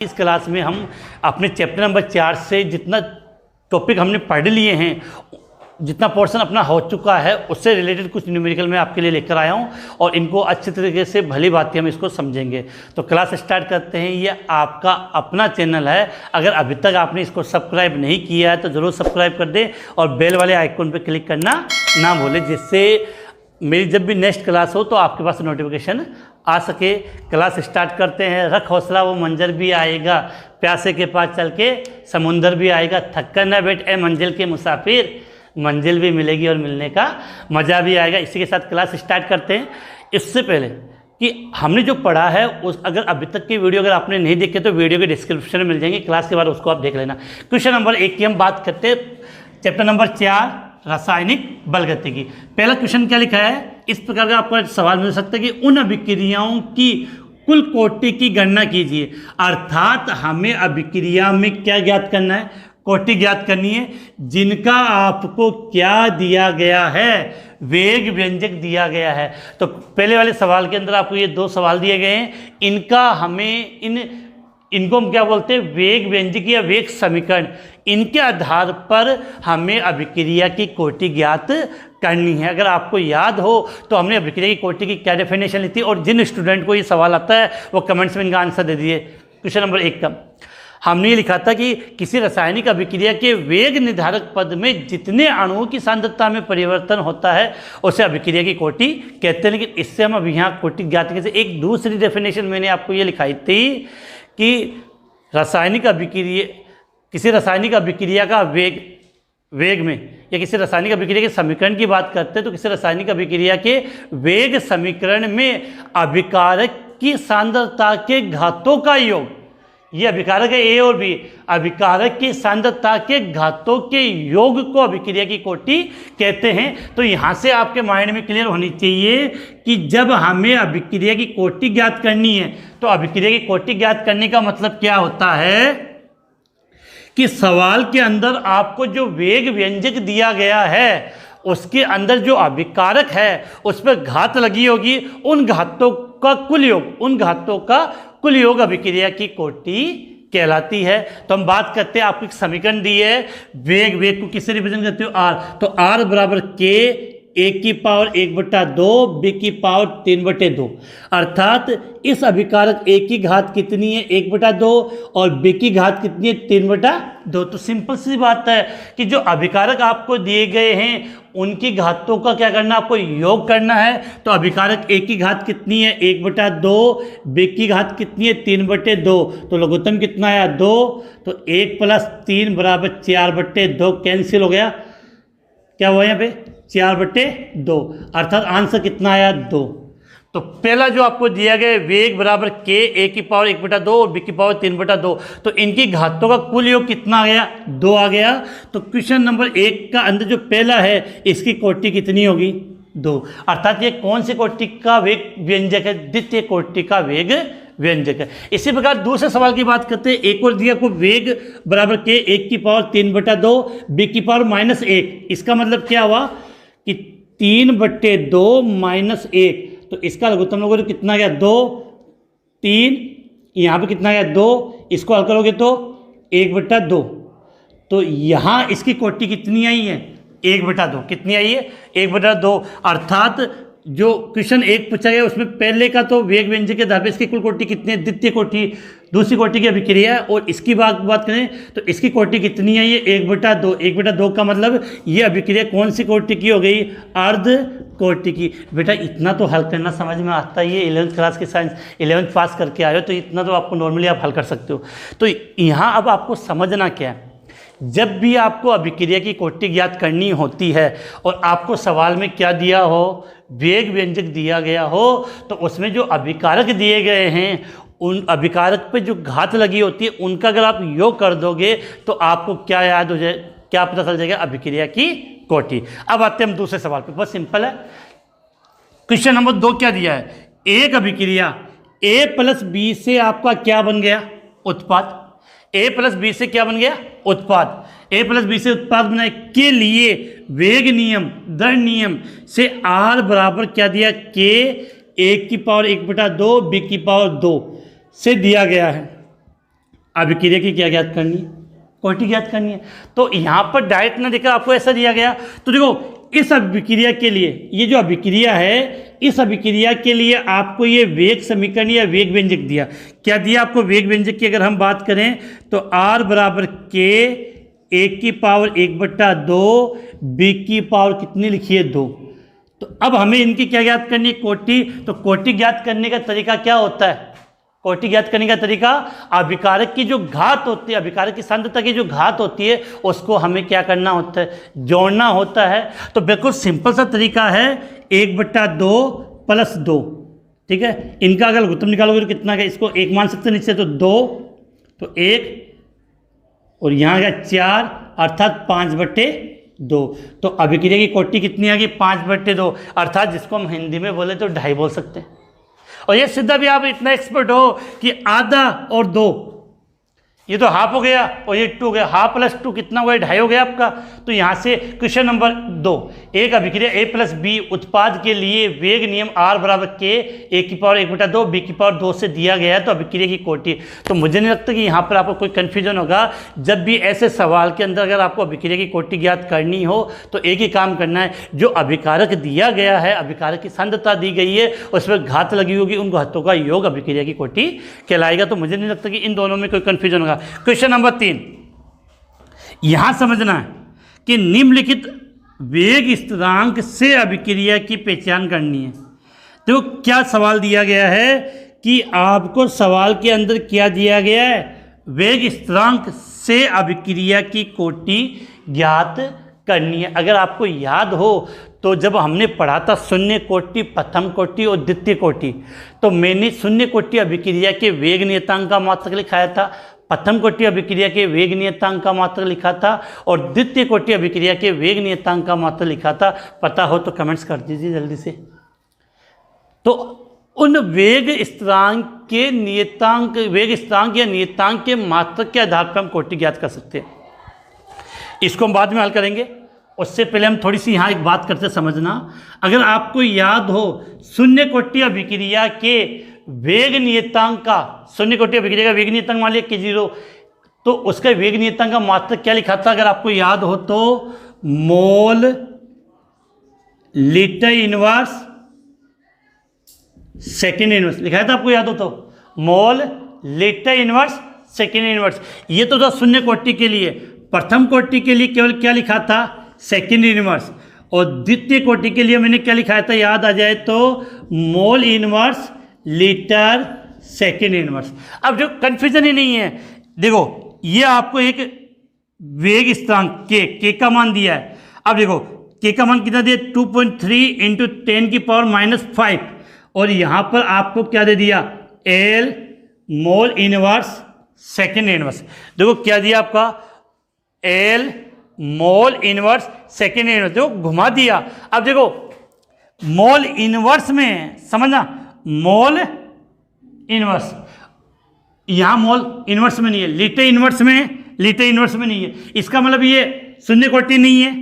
इस क्लास में हम अपने चैप्टर नंबर 4 से जितना टॉपिक हमने पढ़ लिए हैं, जितना पोर्शन अपना हो चुका है, उससे रिलेटेड कुछ न्यूमेरिकल मैं आपके लिए लेकर आया हूं और इनको अच्छे तरीके से भली बात हम इसको समझेंगे। तो क्लास स्टार्ट करते हैं। ये आपका अपना चैनल है। अगर अभी तक आपने इसको सब्सक्राइब नहीं किया है तो ज़रूर सब्सक्राइब कर दें और बेल वाले आइकन पर क्लिक करना ना भूलें, जिससे मेरी जब भी नेक्स्ट क्लास हो तो आपके पास नोटिफिकेशन आ सके। क्लास स्टार्ट करते हैं। रख हौसला वो मंजर भी आएगा, प्यासे के पास चल के समुंदर भी आएगा, थक्कर न बैठ ए मंजिल के मुसाफिर, मंजिल भी मिलेगी और मिलने का मज़ा भी आएगा। इसी के साथ क्लास स्टार्ट करते हैं। इससे पहले कि हमने जो पढ़ा है उस अगर अभी तक की वीडियो अगर आपने नहीं देखे तो वीडियो के डिस्क्रिप्शन में मिल जाएंगे, क्लास के बाद उसको आप देख लेना। क्वेश्चन नंबर 1 की हम बात करते हैं, चैप्टर नंबर 4 रासायनिक बलगतिकी। पहला क्वेश्चन क्या लिखा है, इस प्रकार का आपको सवाल मिल सकता है कि उन अभिक्रियाओं की कुल कोटि की गणना कीजिए। अर्थात हमें अभिक्रिया में क्या ज्ञात करना है, कोटि ज्ञात करनी है, जिनका आपको क्या दिया गया है, वेग व्यंजक दिया गया है। तो पहले वाले सवाल के अंदर आपको ये 2 सवाल दिए गए हैं, इनका हमें इनको हम क्या बोलते हैं, वेग व्यंजक या वेग समीकरण। इनके आधार पर हमें अभिक्रिया की कोटि ज्ञात करनी है। अगर आपको याद हो तो हमने अभिक्रिया की कोटि की क्या डेफिनेशन ली थी, और जिन स्टूडेंट को ये सवाल आता है वो कमेंट्स में इनका आंसर दे दिए। क्वेश्चन नंबर 1 का हमने ये लिखा था कि किसी रासायनिक अभिक्रिया के वेग निर्धारक पद में जितने अणुओं की सांद्रता में परिवर्तन होता है उसे अभिक्रिया की कोटि कहते हैं। लेकिन इससे हम अभी यहाँ कोटि ज्ञात कैसे, एक दूसरी डेफिनेशन मैंने आपको ये लिखाई थी कि रासायनिक अभिक्रिया, किसी रासायनिक अभिक्रिया का वेग में या किसी रासायनिक अभिक्रिया के समीकरण की बात करते हैं तो किसी रासायनिक अभिक्रिया के वेग समीकरण में अभिकारक की सांद्रता के घातों का योग, ये अभिकारक है ए और बी, अभिकारक की सांद्रता के घातों के योग को अभिक्रिया की कोटि कहते हैं। तो यहाँ से आपके माइंड में क्लियर होनी चाहिए कि जब हमें अभिक्रिया की कोटि ज्ञात करनी है तो अभिक्रिया की कोटि ज्ञात करने का मतलब क्या होता है कि सवाल के अंदर आपको जो वेग व्यंजक दिया गया है उसके अंदर जो अभिकारक है उस पर घात लगी होगी, उन घातों का कुल योग, उन घातों का कुल योग अभिक्रिया की कोटि कहलाती है। तो हम बात करते हैं, आपको एक समीकरण दी है, वेग को किससे रिप्रेजेंट करते हो, आर। तो आर बराबर के ए की पावर 1/2 बी की पावर 3/2। अर्थात इस अभिकारक ए की घात कितनी है, 1/2, और बी की घात कितनी है, 3/2। तो सिंपल सी बात है कि जो अभिकारक आपको दिए गए हैं उनकी घातों का क्या करना, आपको योग करना है। तो अभिकारक ए की घात कितनी है, 1/2, बी की घात कितनी है, 3/2। तो लघुत्तम कितना आया, 2। तो 1 + 3 = 4/2 कैंसिल हो गया। क्या हुआ यहाँ पे, 4/2। अर्थात आंसर कितना आया, 2। तो पहला जो आपको दिया गया वेग बराबर के ए की पावर 1/2 और बी की पावर 3/2, तो इनकी घातों का कुल योग कितना आ गया, 2 आ गया। तो क्वेश्चन नंबर 1 का अंदर जो पहला है इसकी कोटि कितनी होगी, 2। अर्थात ये कौन सी कोटि का वेग व्यंजक है, द्वितीय कोटि का वेग व्यंजक है। इसी प्रकार दूसरे सवाल की बात करते हैं। एक और दिया को वेग बराबर के 1 की पावर 3/2 बी की पावर -1। इसका मतलब क्या हुआ कि 3/2 - 1, तो इसका लघुत्तम लोगे तो कितना गया, 2, 3, यहाँ पे कितना गया, 2, इसको हल करोगे तो 1/2। तो यहाँ इसकी कोटि कितनी आई है, 1/2। कितनी आई है, 1/2। अर्थात जो क्वेश्चन 1 पूछा गया उसमें पहले का तो वेग व्यंजक के आधार पर इसकी कुल कोटि कितनी है, द्वितीय कोटि, दूसरी कोटि की अभिक्रिया है, और इसकी बात करें तो इसकी कोटि कितनी है, ये 1/2। 1/2 का मतलब ये अभिक्रिया कौन सी कोटि की हो गई, अर्ध कोटि की। बेटा इतना तो हल करना समझ में आता ही है, 11th क्लास के साइंस 11th पास करके आए हो तो इतना तो आपको नॉर्मली आप हल कर सकते हो। तो यहाँ अब आपको समझना क्या है, जब भी आपको अभिक्रिया की कोटि ज्ञात करनी होती है और आपको सवाल में क्या दिया हो, वेग व्यंजक दिया गया हो, तो उसमें जो अभिकारक दिए गए हैं उन अभिकारक पे जो घात लगी होती है उनका अगर आप योग कर दोगे तो आपको क्या याद हो जाए, क्या पता चल जाएगा, अभिक्रिया की कोटि। अब आते हैं हम दूसरे सवाल पे, बहुत सिंपल है। क्वेश्चन नंबर 2 क्या दिया है, एक अभिक्रिया A + B से आपका क्या बन गया, उत्पाद। A + B से क्या बन गया, उत्पाद। A + B से उत्पाद बनाने के लिए वेग नियम, दर नियम से R बराबर क्या दिया, K 1 की पावर 1/2 बी की पावर 2 से दिया गया है। अभिक्रिया की क्या ज्ञात करनी है, कोटि ज्ञात करनी है। तो यहाँ पर डायरेक्ट ना देकर आपको ऐसा दिया गया, तो देखो इस अभिक्रिया के लिए, ये जो अभिक्रिया है, इस अभिक्रिया के लिए आपको ये वेग समीकरण या वेग व्यंजक दिया। क्या दिया आपको? वेग व्यंजक की अगर हम बात करें तो R बराबर K 1/1/2, B की पावर कितनी लिखी है? 2। तो अब हमें इनकी क्या ज्ञात करनी है? कोटि। तो कोटि ज्ञात करने का तरीका क्या होता है? कोटि ज्ञात करने का तरीका, अभिकारक की जो घात होती है, अभिकारक की सांद्रता की जो घात होती है, उसको हमें क्या करना होता है? जोड़ना होता है। तो बिल्कुल सिंपल सा तरीका है, 1/2 + 2, ठीक है। इनका अगर लघुत्तम निकालोगे तो कितना है? इसको 1 मान सकते हैं नीचे, तो 2, तो 1 और यहाँ का 4, अर्थात 5/2। तो अभिक्रिया की कोटि कितनी आ गई? 5/2, अर्थात जिसको हम हिंदी में बोले तो 2.5 बोल सकते हैं। और ये सीधा भी आप इतना एक्सपर्ट हो कि आधा और 2, ये तो हाफ हो गया और ये 2 हो गया, हाफ + 2 कितना हुआ? 2.5 हो गया आपका। तो यहाँ से क्वेश्चन नंबर 2, एक अभिक्रिया A + B उत्पाद के लिए वेग नियम R बराबर K 1/1/2 B की पावर 2 से दिया गया है, तो अभिक्रिया की कोटि। तो मुझे नहीं लगता कि यहाँ पर आपको कोई कन्फ्यूजन होगा। जब भी ऐसे सवाल के अंदर अगर आपको अभिक्रिया की कोटि ज्ञात करनी हो तो एक ही काम करना है, जो अभिकारक दिया गया है, अभिकारक की सांद्रता दी गई है, उस पर घात लगी होगी, उन घातों का योग अभिक्रिया की कोटि कहलाएगा। तो मुझे नहीं लगता कि इन दोनों में कोई कन्फ्यूजन होगा। क्वेश्चन नंबर 3, यहां समझना है कि निम्नलिखित वेग स्थिरांक से अभिक्रिया की पहचान करनी है। तो क्या सवाल दिया गया है कि आपको सवाल के अंदर क्या दिया गया है? वेग स्थिरांक से अभिक्रिया की कोटि ज्ञात करनी है। अगर आपको याद हो तो जब हमने पढ़ा था शून्य कोटि, प्रथम कोटि और द्वितीय कोटि, तो मैंने शून्य कोटि अभिक्रिया के वेग नियतांक का मात्रक लिखाया था, प्रथम कोटि अभिक्रिया के वेग नियतांक का मात्रक लिखा था, और द्वितीय कोटि अभिक्रिया के वेग नियतांक का मात्रक लिखा था। पता हो तो कमेंट्स कर दीजिए जल्दी से। तो उन वेग स्थिरांक के नियतांक, वेग स्थिरांक या नियतांक के मात्रक के आधार पर हम कोटि ज्ञात कर सकते हैं। इसको हम बाद में हल करेंगे, उससे पहले हम थोड़ी सी यहाँ एक बात करते समझना। अगर आपको याद हो शून्य कोटि अभिक्रिया के वेग नियतांक का, शून्य कोटि अभिक्रिया का वेग नियतांक मान लिया K0, तो उसका वेग नियतांक का मात्रक क्या लिखा था? अगर आपको याद हो तो mole litre inverse second inverse लिखा था, आपको याद हो तो mole litre inverse second inverse. ये तो था शून्य कोटि के लिए। प्रथम कोटि के लिए केवल क्या लिखा था? Second inverse. और द्वितीय कोटि के लिए मैंने क्या लिखाया था? याद आ जाए तो mole inverse litre second inverse. अब जो कन्फ्यूजन ही नहीं है, देखो ये आपको एक वेग स्थिरांक के का मान दिया है। अब देखो के का मान कितना दिया? 2.3 × 10⁻⁻5, और यहाँ पर आपको क्या दे दिया? L mole inverse second inverse. देखो क्या दिया आपका? L mole inverse second inverse, देखो घुमा दिया। अब देखो मोल इनवर्स में समझना, मोल इनवर्स, यहां मोल इनवर्स में नहीं है, लीटर इनवर्स में, लीटर इनवर्स में नहीं है। इसका मतलब ये शून्य कोटि नहीं है,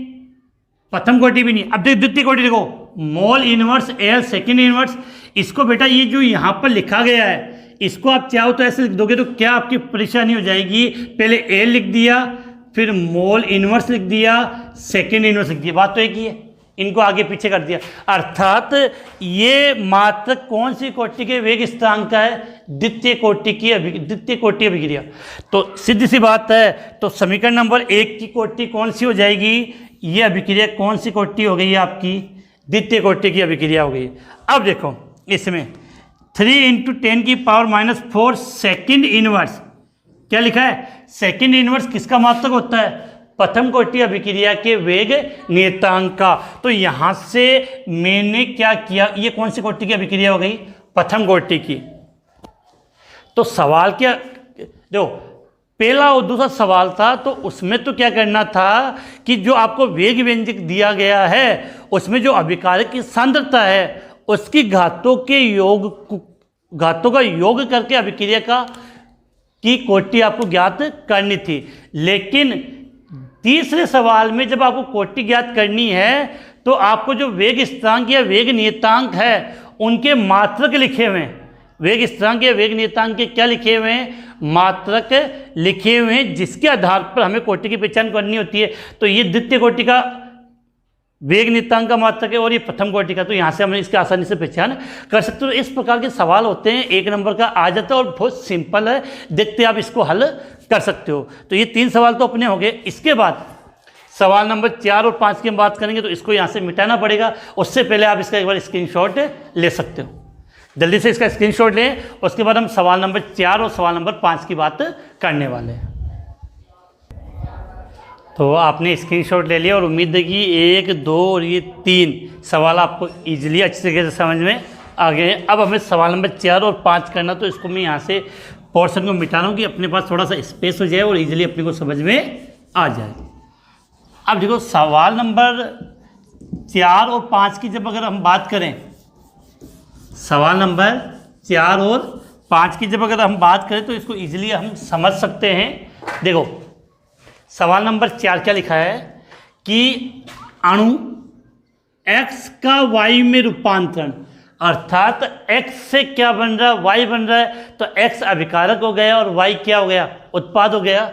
प्रथम कोटि भी नहीं। अब देखो द्वितीय कोटि, देखो mole inverse L second inverse. इसको बेटा ये जो यहां पर लिखा गया है, इसको आप चाहो तो ऐसे लिख दोगे तो क्या आपकी परेशानी हो जाएगी? पहले L लिख दिया, फिर मोल इनवर्स लिख दिया, सेकेंड इनवर्स लिख दिया, बात तो एक ही है। इनको आगे पीछे कर दिया, अर्थात ये मात्र कौन सी कोटि के वेग स्थिरांक का है? द्वितीय कोटि अभिक्रिया। तो सीधी सी बात है, तो समीकरण नंबर 1 की कोटि कौन सी हो जाएगी? ये अभिक्रिया कौन सी कोटि हो गई? आपकी द्वितीय कोटि की अभिक्रिया हो गई। अब देखो इसमें 3 × 10⁻⁻4 सेकेंड इनवर्स क्या लिखा है? सेकेंड इनवर्स किसका मात्रक होता है? प्रथम कोटि अभिक्रिया के वेग नियतांक का। तो यहां से मैंने क्या किया? ये कौन सी कोटि की अभिक्रिया हो गई? प्रथम कोटि की। तो सवाल क्या, देखो पहला और दूसरा सवाल था, तो उसमें तो क्या करना था कि जो आपको वेग व्यंजक दिया गया है उसमें जो अभिकारक की सांद्रता है उसकी घातों के योग, घातों का योग करके अभिक्रिया की कोटि आपको ज्ञात करनी थी। लेकिन तीसरे सवाल में जब आपको कोटि ज्ञात करनी है तो आपको जो वेग स्थिरांक या वेग नियतांक है उनके मात्रक लिखे हुए हैं, वेग स्थिरांक या वेग नियतांक के क्या लिखे हुए हैं? मात्रक लिखे हुए हैं, जिसके आधार पर हमें कोटि की पहचान करनी होती है। तो ये द्वितीय कोटि का वेग नियतांक का मात्रक है और ये प्रथम कोटि का, तो यहाँ से हम इसकी आसानी से पहचान कर सकते हो। इस प्रकार के सवाल होते हैं, 1 नंबर का आ जाता है और बहुत सिंपल है, देखते आप इसको हल कर सकते हो। तो ये 3 सवाल तो अपने हो गए। इसके बाद सवाल नंबर 4 और 5 की हम बात करेंगे, तो इसको यहाँ से मिटाना पड़ेगा। उससे पहले आप इसका एक बार स्क्रीनशॉट ले सकते हो, जल्दी से इसका स्क्रीनशॉट लें। उसके बाद हम सवाल नंबर 4 और सवाल नंबर 5 की बात करने वाले हैं। तो आपने स्क्रीनशॉट ले लिया और उम्मीद है कि 1, 2 और ये 3 सवाल आपको ईजिली अच्छी तरीके से समझ में आ गए हैं। अब हमें सवाल नंबर 4 और 5 करना, तो इसको मैं यहाँ से पोर्शन को मिटा रहा हूँ कि अपने पास थोड़ा सा स्पेस हो जाए और ईजिली अपने को समझ में आ जाए। अब देखो, सवाल नंबर 4 और 5 की जब अगर हम बात करें, सवाल नंबर 4 और 5 की जब अगर हम बात करें तो इसको ईजिली हम समझ सकते हैं। देखो, सवाल नंबर 4 क्या लिखा है कि अणु x का y में रूपांतरण, अर्थात x से क्या बन रहा है? y बन रहा है। तो x अभिकारक हो गया और y क्या हो गया? उत्पाद हो गया।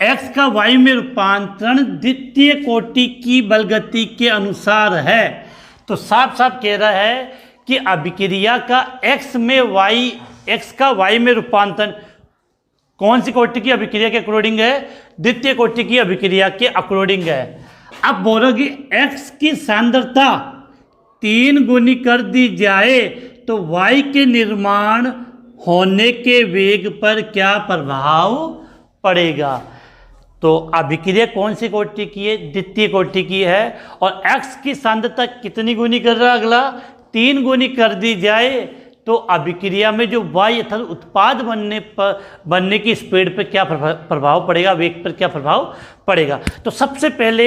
x का y में रूपांतरण द्वितीय कोटि की बलगति के अनुसार है। तो साफ साफ कह रहा है कि अभिक्रिया का x का y में रूपांतरण कौन सी कोटि की अभिक्रिया के अकॉर्डिंग है? द्वितीय कोटि की अभिक्रिया के अकॉर्डिंग है। अब बोलोगे x की सांद्रता 3 गुनी कर दी जाए तो y के निर्माण होने के वेग पर क्या प्रभाव पड़ेगा? तो अभिक्रिया कौन सी कोटि की है? द्वितीय कोटि की है। और x की सांद्रता कितनी गुनी कर रहा है? अगला 3 गुनी कर दी जाए तो अभिक्रिया में जो y अर्थात उत्पाद बनने की स्पीड पर क्या प्रभाव पड़ेगा? वेग पर क्या प्रभाव पड़ेगा? तो सबसे पहले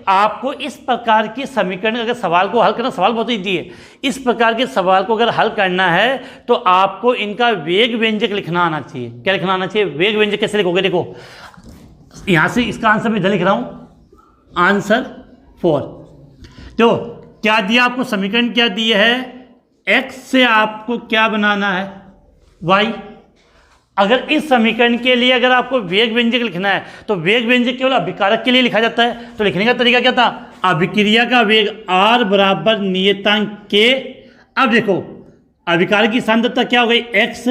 आपको इस प्रकार की समीकरण, अगर सवाल को हल करना, सवाल बहुत ईजी है, इस प्रकार के सवाल को अगर हल करना है तो आपको इनका वेग व्यंजक लिखना आना चाहिए। क्या लिखना आना चाहिए? वेग व्यंजक कैसे लिखोगे? देखो, यहाँ से इसका आंसर मैं इधर लिख रहा हूँ, आंसर 4। तो क्या दिया आपको? समीकरण क्या दिए है? x से आपको क्या बनाना है? y। अगर इस समीकरण के लिए अगर आपको वेग व्यंजक लिखना है तो वेग व्यंजक केवल अभिकारक के लिए लिखा जाता है। तो लिखने का तरीका क्या था? अभिक्रिया का वेग r बराबर नियतांक k। अब देखो, अभिकारक की सांद्रता क्या हो गई? x।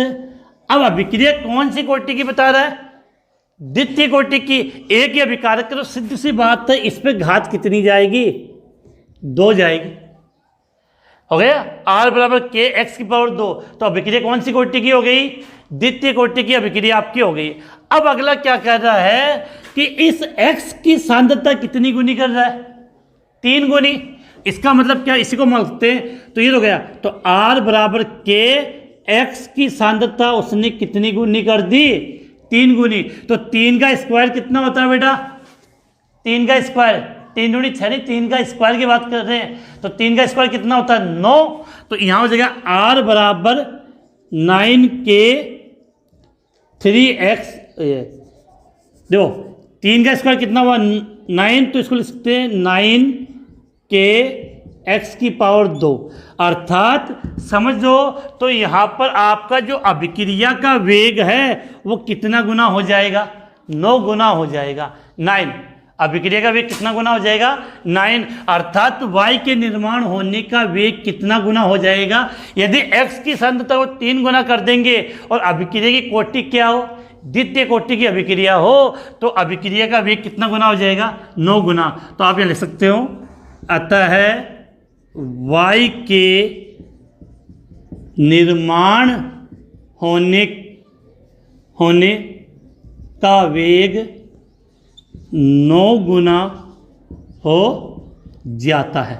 अब अभिक्रिया कौन सी कोटि की बता रहा है? द्वितीय कोटि की। एक ही अभिकारक, तो सिद्ध सी बात है, इस पे घात कितनी जाएगी? 2 जाएगी। हो गया, r बराबर k x की पावर 2। तो अभिक्रिया कौन सी कोटि की हो गई? द्वितीय कोटि की अभिक्रिया आपकी हो गई। अब अगला क्या कर रहा है कि इस x की सांद्रता कितनी गुनी कर रहा है? 3 गुनी। इसका मतलब क्या? इसी को मानते हैं तो ये हो गया। तो r बराबर k x की सांद्रता उसने कितनी गुनी कर दी? 3 गुनी। तो 3 का स्क्वायर कितना होता है बेटा? 3 का स्क्वायर, 3 दूनी 6 नहीं, 3 का स्क्वायर की बात कर रहे हैं। तो 3 का स्क्वायर कितना होता है? 9। तो यहाँ हो जाएगा r बराबर 9k 3x। देखो, 3 का स्क्वायर कितना हुआ? 9। तो इसको लिख सकते हैं 9k x की पावर 2। अर्थात समझ लो, तो यहाँ पर आपका जो अभिक्रिया का वेग है वो कितना गुना हो जाएगा? 9 गुना हो जाएगा। 9 अभिक्रिया का वेग कितना गुना हो जाएगा? 9। अर्थात y के निर्माण होने का वेग कितना गुना हो जाएगा? यदि x की सांद्रता को 3 गुना कर देंगे और अभिक्रिया की कोटि क्या हो? द्वितीय कोटि की अभिक्रिया हो, तो अभिक्रिया का वेग कितना गुना हो जाएगा? 9 गुना। तो आप ये लिख सकते हो, अतः y के निर्माण होने का वेग 9 गुना हो जाता है।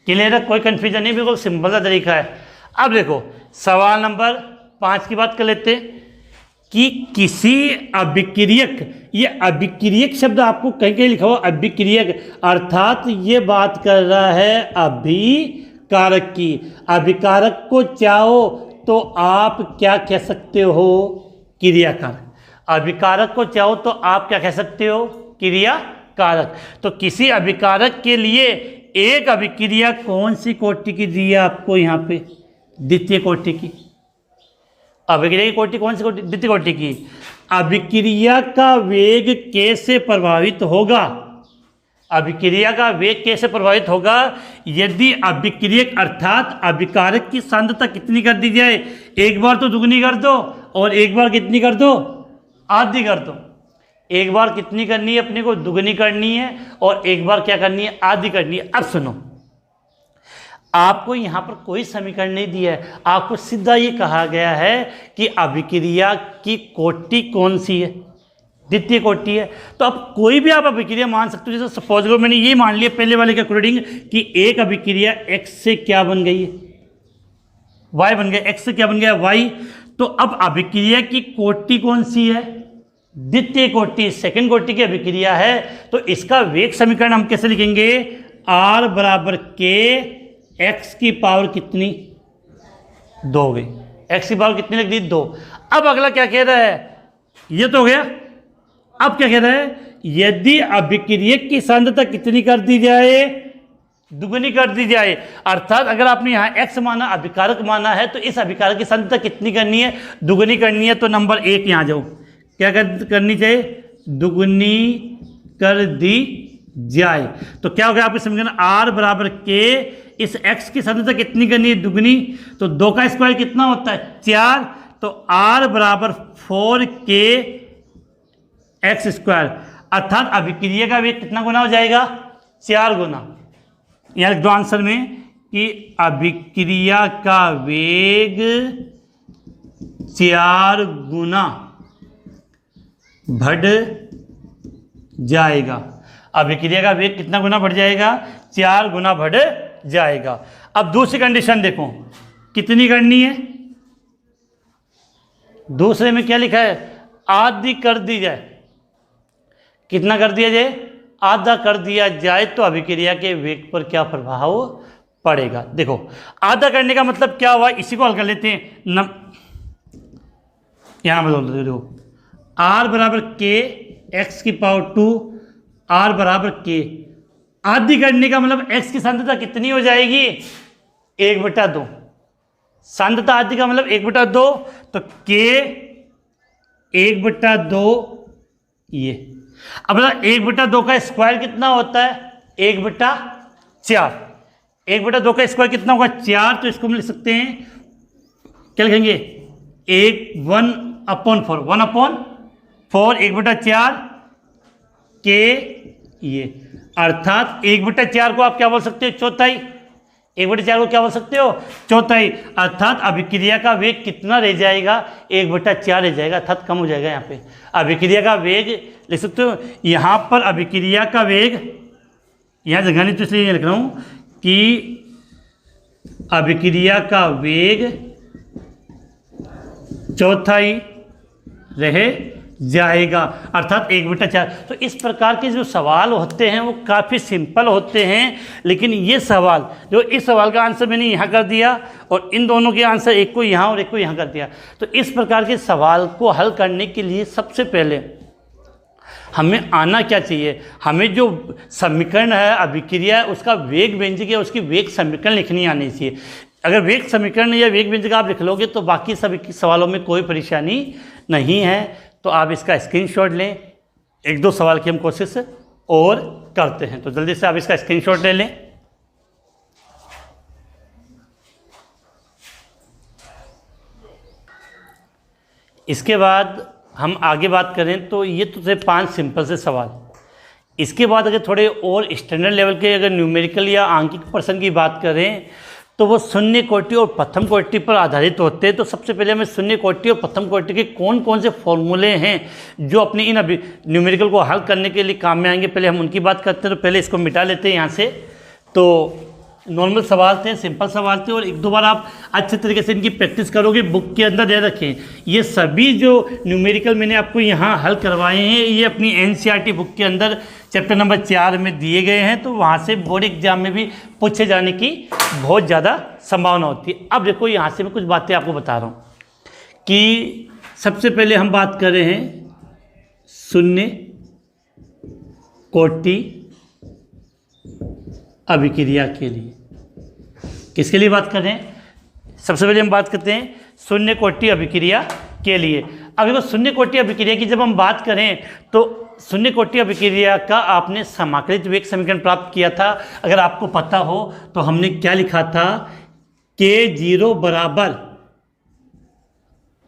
क्लियर है? कोई कंफ्यूजन नहीं, बिल्कुल सिंपल सा तरीका है। अब देखो, सवाल नंबर 5 की बात कर लेते हैं कि किसी अभिक्रियक, ये अभिक्रियक शब्द आपको कहीं कहीं लिखा हुआ अभिक्रियक, अर्थात ये बात कर रहा है अभिकारक की। अभिकारक को चाहो तो आप क्या कह सकते हो? क्रियाकारक। अभिकारक को चाहो तो आप क्या कह सकते हो? क्रियाकारक। तो किसी अभिकारक के लिए एक अभिक्रिया कौन सी कोटि की दी है आपको? यहाँ पे द्वितीय कोटि की। अभिक्रिया की कोटि कौन सी कोटि? द्वितीय कोटि की। अभिक्रिया का वेग कैसे प्रभावित होगा? अभिक्रिया का वेग कैसे प्रभावित होगा? यदि अभिक्रियक अर्थात अभिकारक की सांद्रता कितनी कर दी जाए, एक बार तो दुगनी कर दो और एक बार कितनी कर दो? आधी कर दो। एक बार कितनी करनी है अपने को? दुगनी करनी है, और एक बार क्या करनी है? आधी करनी है। अब सुनो, आपको यहाँ पर कोई समीकरण नहीं दिया है, आपको सीधा ये कहा गया है कि अभिक्रिया की कोटि कौन सी है? द्वितीय कोटि है। तो अब कोई भी आप अभिक्रिया मान सकते हो। जैसे सपोज करो मैंने ये मान लिया पहले वाले के अकॉर्डिंग कि एक अभिक्रिया x से क्या बन गई है? y बन गया। x से क्या बन गया? y। तो अब अभिक्रिया की कोटि कौन सी है? द्वितीय कोटि, सेकंड कोटि की अभिक्रिया है। तो इसका वेग समीकरण हम कैसे लिखेंगे? r बराबर k, x की पावर कितनी? 2 हो गई। x की पावर कितनी लग दी? 2। अब अगला क्या कह रहा है? ये तो हो गया। अब क्या कह रहा है? यदि अभिक्रियक की सांद्रता कितनी कर दी जाए? दुगनी कर दी जाए। अर्थात अगर आपने यहाँ x माना, अभिकारक माना है, तो इस अभिकारक की सांद्रता कितनी करनी है? दुगनी करनी है। तो नंबर 1 यहाँ जाओ, क्या करनी चाहिए? दुगनी कर दी जाए। तो क्या हो गया आपके समीकरण? r बराबर k, इस x की सांद्रता कितनी करनी है? दुगनी। तो 2 का स्क्वायर कितना होता है? 4। तो r बराबर 4k x स्क्वायर, अर्थात अभिक्रिया का वेग कितना गुना हो जाएगा? 4 गुना। यहाँ लिख दो आंसर में कि अभिक्रिया का वेग 4 गुना बढ़ जाएगा। अभिक्रिया का वेग कितना गुना बढ़ जाएगा? 4 गुना बढ़ जाएगा। अब दूसरी कंडीशन देखो, कितनी करनी है? दूसरे में क्या लिखा है? आधी कर दी जाए। कितना कर दिया जाए? आधा कर दिया जाए। तो अभिक्रिया के वेग पर क्या प्रभाव पड़ेगा? देखो, आधा करने का मतलब क्या हुआ? इसी को हल कर लेते हैं। यहां बदल दो, देखो r बराबर k, x की पावर 2, r बराबर k। आधी करने का मतलब x की सांद्रता कितनी हो जाएगी? 1/2। सांद्रता आधी का मतलब 1/2। तो k 1/2 ये। अब 1/2 का स्क्वायर कितना होता है? 1/4। 1/2 का स्क्वायर कितना होगा? 4। तो इसको हम लिख सकते हैं, क्या लिखेंगे? 1/4, 1/4, 1/4 के ये। अर्थात 1/4 को आप क्या बोल सकते हो? चौथाई। 1/4 को क्या बोल सकते हो? चौथाई। अर्थात अभिक्रिया का वेग कितना रह जाएगा? 1/4 रह जाएगा, अर्थात कम हो जाएगा। यहाँ पे अभिक्रिया का वेग लिख सकते हो। यहाँ पर अभिक्रिया का वेग, यहाँ जगह नहीं तो इसलिए लिख रहा हूँ कि अभिक्रिया का वेग चौथाई रह जाएगा, अर्थात 1/4। तो इस प्रकार के जो सवाल होते हैं वो काफ़ी सिंपल होते हैं। लेकिन ये सवाल, जो इस सवाल का आंसर मैंने यहाँ कर दिया और इन दोनों के आंसर, एक को यहाँ और एक को यहाँ कर दिया। तो इस प्रकार के सवाल को हल करने के लिए सबसे पहले हमें आना क्या चाहिए? हमें जो समीकरण है अभिक्रिया है उसका वेग व्यंजक या उसकी वेग समीकरण लिखनी आनी चाहिए। अगर वेग समीकरण या वेग व्यंजक आप लिख लोगे तो बाकी सभी सवालों में कोई परेशानी नहीं है। तो आप इसका स्क्रीनशॉट लें। 1-2 सवाल की हम कोशिश और करते हैं, तो जल्दी से आप इसका स्क्रीनशॉट ले लें। इसके बाद हम आगे बात करें तो ये तो थे 5 सिंपल से सवाल। इसके बाद अगर थोड़े और स्टैंडर्ड लेवल के अगर न्यूमेरिकल या आंकिक प्रश्न की बात करें तो वो शून्य कोटि और प्रथम कोटि पर आधारित होते हैं। तो सबसे पहले हमें शून्य कोटि और प्रथम कोटि के कौन कौन से फॉर्मूले हैं जो अपनी इन न्यूमेरिकल को हल करने के लिए काम में आएंगे, पहले हम उनकी बात करते हैं। तो पहले इसको मिटा लेते हैं यहाँ से। तो नॉर्मल सवाल थे, सिंपल सवाल थे, और 1-2 बार आप अच्छे तरीके से इनकी प्रैक्टिस करोगे। बुक के अंदर दे रखें ये सभी जो न्यूमेरिकल मैंने आपको यहाँ हल करवाए हैं, ये अपनी एनसीईआरटी बुक के अंदर चैप्टर नंबर 4 में दिए गए हैं। तो वहाँ से बोर्ड एग्जाम में भी पूछे जाने की बहुत ज़्यादा संभावना होती है। अब देखो यहाँ से मैं कुछ बातें आपको बता रहा हूँ कि सबसे पहले हम बात कर रहे हैं शून्य कोटि अभिक्रिया के लिए। किसके लिए बात कर रहे हैं? सबसे पहले हम बात करते हैं शून्य कोटि अभिक्रिया के लिए। अब देखो शून्य कोटि अभिक्रिया की जब हम बात करें तो शून्य कोटि अभिक्रिया का आपने समाकलित वेग समीकरण प्राप्त किया था। अगर आपको पता हो तो हमने क्या लिखा था, K0 बराबर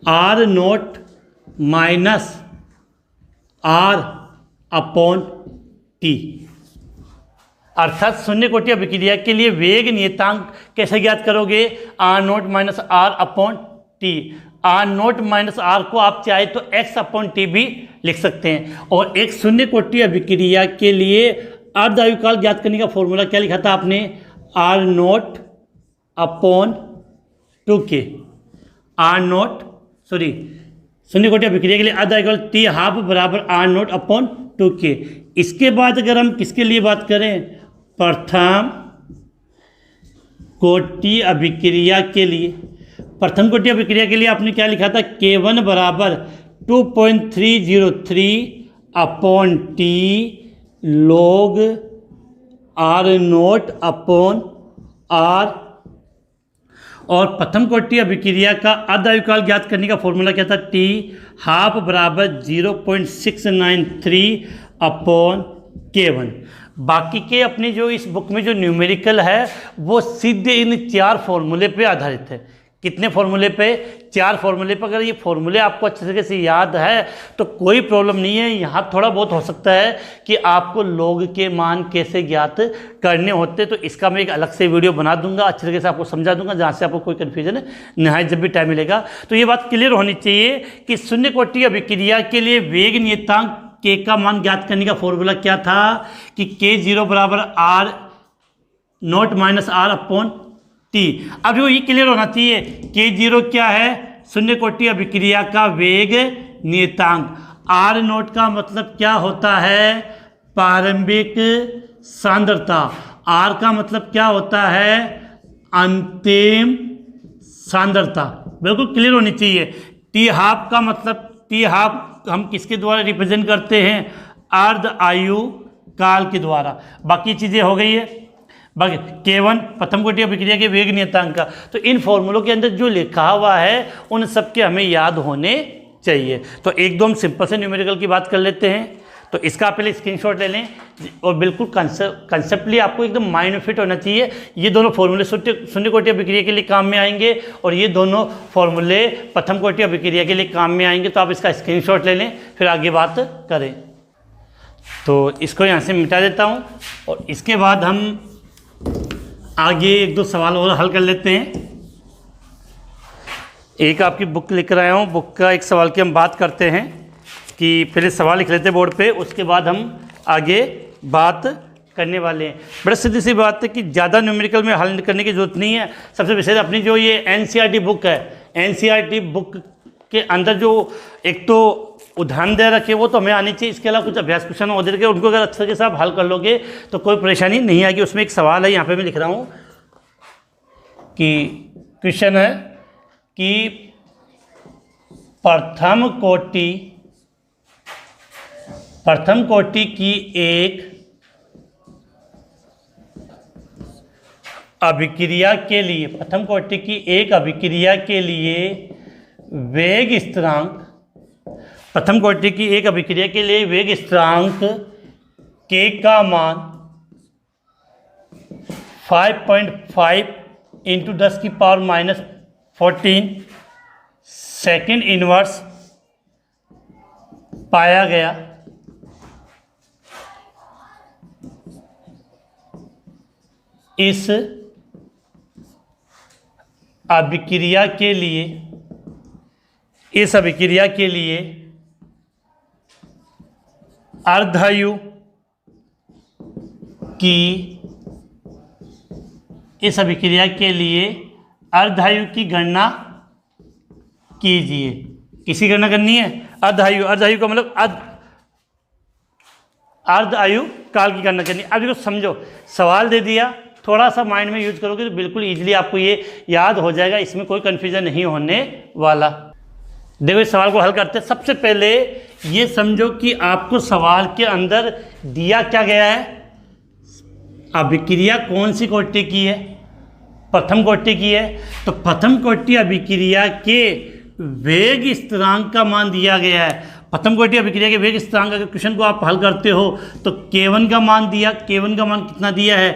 R note minus R upon T। अर्थात शून्य कोटि अभिक्रिया के लिए वेग नियतांक कैसे ज्ञात करोगे, R note minus R upon T। R note minus R को आप चाहे तो X अपॉन T भी लिख सकते हैं। और एक शून्य कोटि अभिक्रिया के लिए अर्ध आयुकाल ज्ञात करने का फॉर्मूला क्या लिखा था आपने, R नोट अपॉन 2K। शून्य कोटि अभिक्रिया के लिए अर्ध आयुकाल T हाफ बराबर R नोट अपॉन 2K। इसके बाद अगर हम किसके लिए बात करें, प्रथम कोटि अभिक्रिया के लिए, प्रथम कोटि अभिक्रिया के लिए आपने क्या लिखा था, K1 बराबर 2.303 upon T log R naught upon R। और प्रथम कोटि अभिक्रिया का अर्ध आयुकाल ज्ञात करने का फॉर्मूला क्या था, T हाफ बराबर 0.693 अपॉन K1। बाकी के अपनी जो इस बुक में जो न्यूमेरिकल है वो सीधे इन 4 फॉर्मूले पे आधारित है। कितने फॉर्मूले पे, 4 फॉर्मूले पे। अगर ये फॉर्मूले आपको अच्छे तरीके से याद है तो कोई प्रॉब्लम नहीं है। यहाँ थोड़ा बहुत हो सकता है कि आपको लॉग के मान कैसे ज्ञात करने होते, तो इसका मैं एक अलग से वीडियो बना दूंगा, अच्छे तरीके से आपको समझा दूंगा, जहाँ से आपको कोई कन्फ्यूजन नहीं, जब भी टाइम मिलेगा। तो ये बात क्लियर होनी चाहिए कि शून्य कोटि अभिक्रिया के लिए वेग नियतांक K का मान ज्ञात करने का फॉर्मूला क्या था कि K0 बराबर R note minus R upon T। अब ये क्लियर होना चाहिए, K0 क्या है, शून्य कोटि अभिक्रिया का वेग नियतांक। R नोट का मतलब क्या होता है, प्रारंभिक सांद्रता। R का मतलब क्या होता है, अंतिम सांद्रता। बिल्कुल क्लियर होनी चाहिए। T हाफ का मतलब, T हाफ हम किसके द्वारा रिप्रेजेंट करते हैं, अर्ध आयु काल के द्वारा। बाकी चीज़ें हो गई है। बाकी K1 प्रथम कोटि अभिक्रिया के वेग नियतांक का, तो इन फॉर्मूलों के अंदर जो लिखा हुआ है उन सब के हमें याद होने चाहिए। तो एक दो हम सिंपल से न्यूमेरिकल की बात कर लेते हैं। तो इसका पहले स्क्रीनशॉट ले लें और बिल्कुल कंसेप्टली आपको एकदम माइंड फिट होना चाहिए। ये दोनों फॉर्मूले शून्य कोटि अभिक्रिया के लिए काम में आएंगे और ये दोनों फॉर्मूले प्रथम कोटि अभिक्रिया के लिए काम में आएंगे। तो आप इसका स्क्रीनशॉट ले लें, फिर आगे बात करें। तो इसको यहाँ से मिटा देता हूँ और इसके बाद हम आगे एक दो सवाल और हल कर लेते हैं। एक आपकी बुक लेकर आया हूँ, बुक का एक सवाल की हम बात करते हैं कि पहले सवाल लिख लेते हैं बोर्ड पे, उसके बाद हम आगे बात करने वाले हैं। बड़ा सीधी सी बात है कि ज़्यादा न्यूमेरिकल में हल करने की ज़रूरत नहीं है। सबसे विशेष अपनी जो ये NCERT बुक है, NCERT बुक के अंदर जो एक तो उदाहरण दे रखे वो तो हमें आनी चाहिए, इसके अलावा कुछ अभ्यास क्वेश्चन और दे रखे, उनको अगर अच्छे तरीके से आप हल कर लोगे तो कोई परेशानी नहीं आएगी। उसमें एक सवाल है, यहाँ पे मैं लिख रहा हूँ कि क्वेश्चन है कि प्रथम कोटि की एक अभिक्रिया के लिए, प्रथम कोटि की एक अभिक्रिया के लिए वेग स्थिरांक, प्रथम कोटि की एक अभिक्रिया के लिए वेग स्थिरांक K का मान 5.5 इंटू 10⁻⁻14 सेकेंड इनवर्स पाया गया। इस अभिक्रिया के लिए अर्धायु की, इस अभिक्रिया के लिए अर्धायु की गणना कीजिए। किसी गणना करनी है, अर्धायु का मतलब अर्ध आयु काल की गणना करनी है। अब देखो समझो, सवाल दे दिया, थोड़ा सा माइंड में यूज करोगे तो बिल्कुल इजीली आपको ये याद हो जाएगा, इसमें कोई कन्फ्यूजन नहीं होने वाला। देखो इस सवाल को हल करते हैं। सबसे पहले ये समझो कि आपको सवाल के अंदर दिया क्या गया है, अभिक्रिया कौन सी कोटि की है, प्रथम कोटि की है, तो प्रथम कोटि अभिक्रिया के वेग स्थिरांक का मान दिया गया है। प्रथम कोटि अभिक्रिया के वेग स्थिरांक का क्वेश्चन को आप हल करते हो तो K1 का मान दिया, K1 का मान कितना दिया है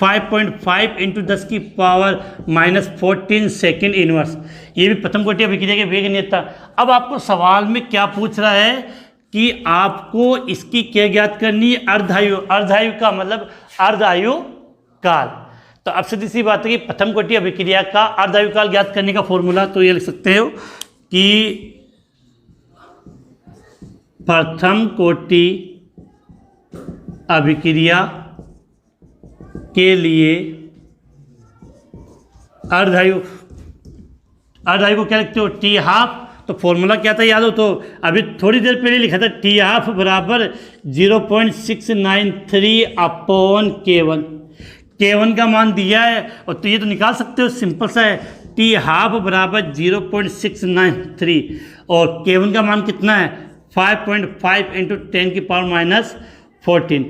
5.5 इंटू 10 की पावर माइनस 14 सेकेंड इनवर्स। ये भी प्रथम कोटि अभिक्रिया के वेग नियत था। अब आपको सवाल में क्या पूछ रहा है कि आपको इसकी क्या ज्ञात करनी है, अर्धायु। अर्धायु का मतलब अर्धायु काल। तो अब सीधी सी बात है कि प्रथम कोटि अभिक्रिया का अर्धायु काल ज्ञात करने का फॉर्मूला तो ये लिख सकते हो कि प्रथम कोटि अभिक्रिया के लिए अर्धायु को क्या लिखते हो टी हाफ। तो फॉर्मूला क्या था याद हो तो अभी थोड़ी देर पहले लिखा था टी हाफ बराबर 0.693 अपॉन K1। K1 का मान दिया है और तो ये तो निकाल सकते हो, सिंपल सा है। टी हाफ बराबर 0.693 और K1 का मान कितना है 5.5 इंटू 10 की पावर माइनस 14।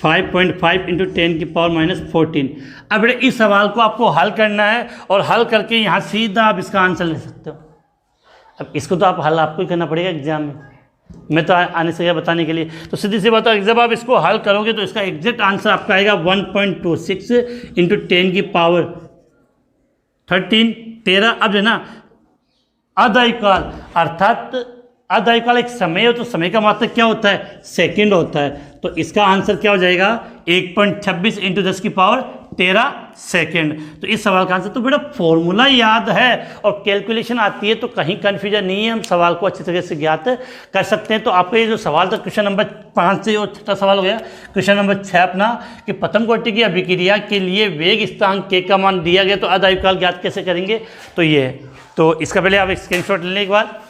5.5 इंटू 10 की पावर माइनस 14। अब बेटे इस सवाल को आपको हल करना है और हल करके यहाँ सीधा आप इसका आंसर ले सकते हो। अब इसको तो आप हल आपको ही करना पड़ेगा एग्जाम में, मैं तो आने से क्या बताने के लिए। तो सीधी सी बात है, जब आप इसको हल करोगे तो इसका एग्जैक्ट आंसर आपका आएगा 1.26 इंटू 10 की पावर 13। अब जो है ना अर्धायु काल, अर्थात अर्धायु काल एक समय हो तो समय का मात्रक क्या होता है सेकंड होता है। तो इसका आंसर क्या हो जाएगा 1.26 इंटू 10 की पावर 13 सेकेंड। तो इस सवाल का आंसर तो बेटा फॉर्मूला याद है और कैलकुलेशन आती है तो कहीं कन्फ्यूजन नहीं है, हम सवाल को अच्छी तरह से ज्ञात कर सकते हैं। तो आपका ये जो सवाल था क्वेश्चन नंबर 5 से और छठा सवाल हो गया क्वेश्चन नंबर 6 अपना कि प्रथम कोटि की अभिक्रिया के लिए वेग स्थिरांक K का मान दिया गया तो अर्धायु काल ज्ञात कैसे करेंगे। तो ये है, तो इसका पहले आप स्क्रीनशॉट ले लें एक बार।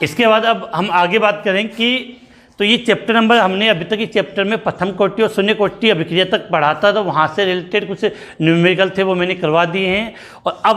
इसके बाद अब हम आगे बात करें कि तो ये चैप्टर नंबर हमने अभी तक इस चैप्टर में प्रथम कोटि और शून्य कोटि अभिक्रिया तक पढ़ा था, तो वहाँ से रिलेटेड कुछ न्यूमेरिकल थे वो मैंने करवा दिए हैं। और अब